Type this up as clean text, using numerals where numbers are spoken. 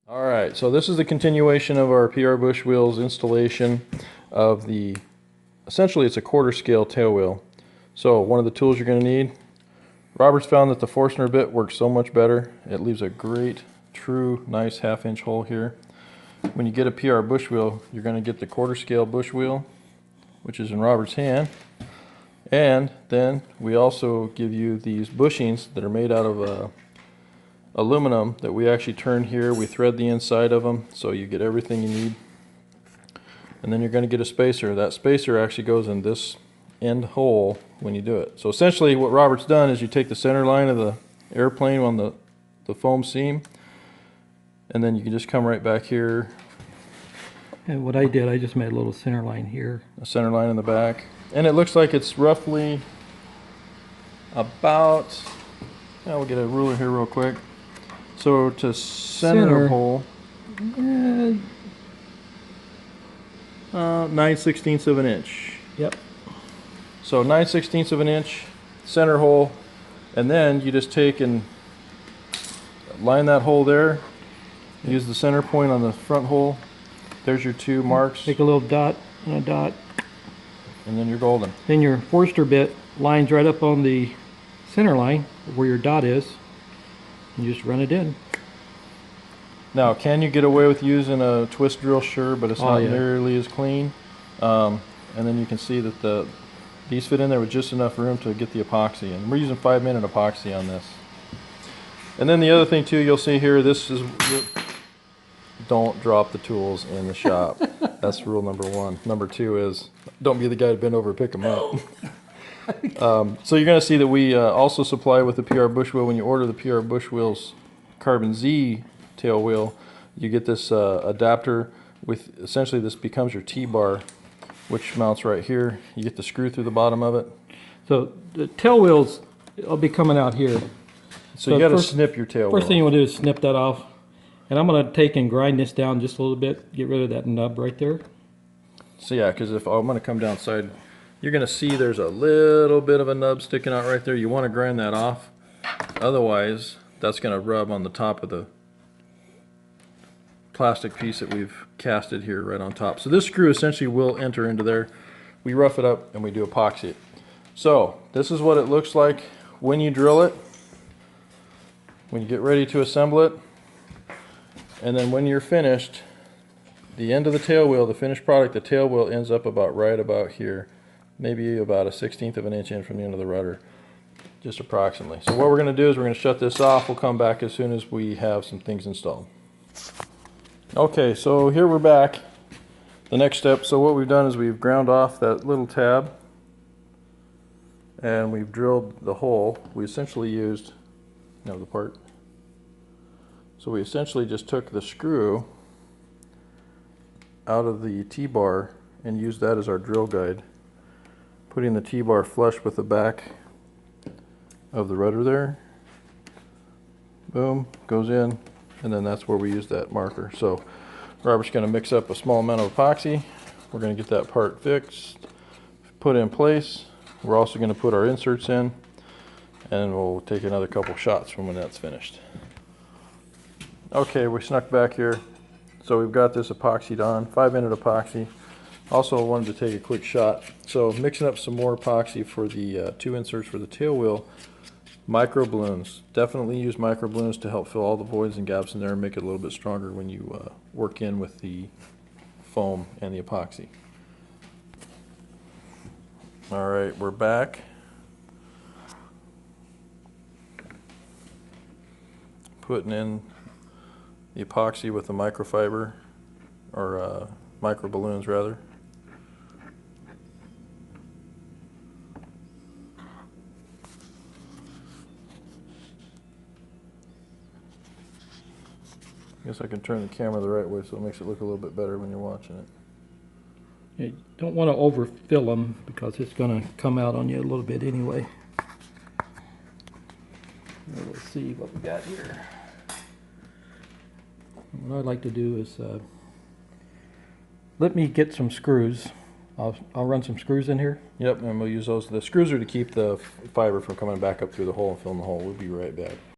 Alright, so this is the continuation of our PR Bushwheels installation of the, essentially it's a quarter scale tail wheel. So one of the tools you're going to need, Robert's found that the Forstner bit works so much better. It leaves a great, true, nice half-inch hole here. When you get a PR bushwheel, you're going to get the quarter scale bushwheel, which is in Robert's hand. And then we also give you these bushings that are made out of aluminum that we actually turn here. We thread the inside of them so you get everything you need. And then you're going to get a spacer. That spacer actually goes in this end hole when you do it. So essentially what Robert's done is you take the center line of the airplane on the foam seam, and then you can just come right back here. And what I did, I just made a little center line here. A center line in the back. And it looks like it's roughly about, we'll get a ruler here real quick. So to center hole, 9/16 of an inch. Yep. So 9/16 of an inch, center hole, and then you just take and line that hole there. Use the center point on the front hole. There's your two marks. Take a little dot and a dot. And then you're golden. Then your Forstner bit lines right up on the center line where your dot is. And you just run it in. Now, can you get away with using a twist drill? Sure, but it's not nearly as clean. And then you can see that these fit in there with just enough room to get the epoxy. And we're using 5-minute epoxy on this. And then the other thing too, you'll see here, this is, don't drop the tools in the shop. That's rule number 1. Number 2 is, don't be the guy to bend over and pick them up. So you're going to see that we also supply with the PR Bushwheel. When you order the PR Bushwheels Carbon Z tail wheel, you get this adapter with, essentially this becomes your T-bar, which mounts right here. You get the screw through the bottom of it. So the tail wheels will be coming out here. So you got to snip your tail wheel. First thing you want to do is snip that off. And I'm going to take and grind this down just a little bit, get rid of that nub right there. So yeah, because if I'm going to come down side, you're going to see there's a little bit of a nub sticking out right there. You want to grind that off. Otherwise, that's going to rub on the top of the plastic piece that we've casted here right on top. So this screw essentially will enter into there. We rough it up and we do epoxy it. So this is what it looks like when you drill it, when you get ready to assemble it, and then when you're finished, the end of the tail wheel, the finished product, the tail wheel ends up right about here, maybe about 1/16 of an inch in from the end of the rudder, just approximately. So what we're going to do is we're going to shut this off. We'll come back as soon as we have some things installed. Okay, so here we're back. The next step, so what we've done is we've ground off that little tab and we've drilled the hole. We essentially used, the part. So we essentially just took the screw out of the T-bar and used that as our drill guide, putting the T-bar flush with the back of the rudder there. Boom, goes in, and then that's where we use that marker. So Robert's going to mix up a small amount of epoxy. We're going to get that part fixed, put in place. We're also going to put our inserts in, and we'll take another couple shots from when that's finished. Okay, we snuck back here. So we've got this epoxied on, 5-minute epoxy. Also wanted to take a quick shot. So mixing up some more epoxy for the 2 inserts for the tail wheel. Micro balloons. Definitely use micro balloons to help fill all the voids and gaps in there and make it a little bit stronger when you work in with the foam and the epoxy. Alright, we're back. Putting in the epoxy with the microfiber, or micro balloons rather. I guess I can turn the camera the right way so it makes it look a little bit better when you're watching it. You don't want to overfill them because it's going to come out on you a little bit anyway. Let's see what we got here. What I'd like to do is let me get some screws. I'll run some screws in here. Yep, and we'll use those. The screws are to keep the fiber from coming back up through the hole and filling the hole. We'll be right back.